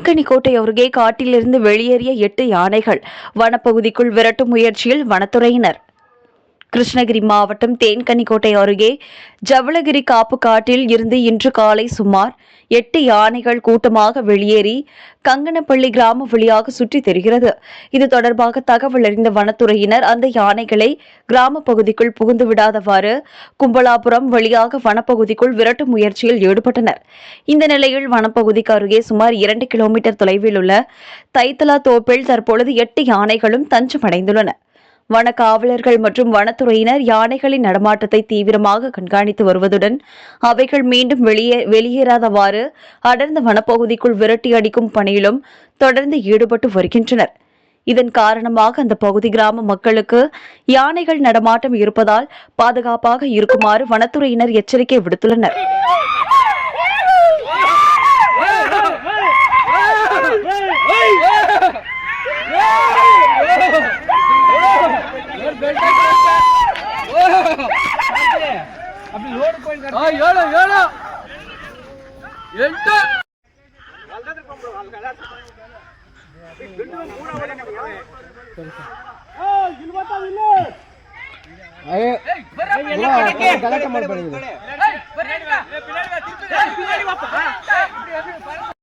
தேன்கனிக்கோட்டை அருகே காட்டிலிருந்து வெளியேறிய 8 யானைகள் வனப்பகுதிக்குள் விரட்டும் முயற்சியில் வனத்துறையினர். கிருஷ்ணகிரி மாவட்டம் தேன்கனிக்கோட்டை அருகே ஜவளகிரி காப்பு காட்டில் இருந்து இன்று காலை சுமார் 8 யானைகள் கூட்டமாக வெளியேறி கங்கனப்பள்ளி கிராம வழியாக சுற்றித் திரிகிறது. இது தொடர்பாக தகவல் அறிந்த வனத்துறையினர் அந்த யானைகளை கிராம பகுதிக்குள் புகுந்து விடாதவாறு கும்பலாபுரம் வழியாக வனப்பகுதிக்குள் விரட்டும் முயற்சியில் ஈடுபட்டனர். இந்த நிலையில் வனப்பகுதிக்கு அருகே சுமார் 2 கிலோமீட்டர் தொலைவில் உள்ள தைத்தலா தோப்பில் தற்பொழுது 8 யானைகளும் தஞ்சமடைந்துள்ளன. வன காவலர்கள் மற்றும் வனத்துறையினர் யானைகளின் நடமாட்டத்தை தீவிரமாக கண்காணித்து வருவதுடன் அவைகள் மீண்டும் வெளியேறாதவாறு அடர்ந்த வனப்பகுதிக்குள் விரட்டி அடிக்கும் பணியிலும் தொடர்ந்து ஈடுபட்டு வருகின்றனர். இதன் காரணமாக அந்த பகுதி கிராம மக்களுக்கு யானைகள் நடமாட்டம் இருப்பதால் பாதுகாப்பாக இருக்குமாறு வனத்துறையினர் எச்சரிக்கை விடுத்துள்ளனர். ಗಲಾಟೆ ಮಾಡಬೇಡಿ.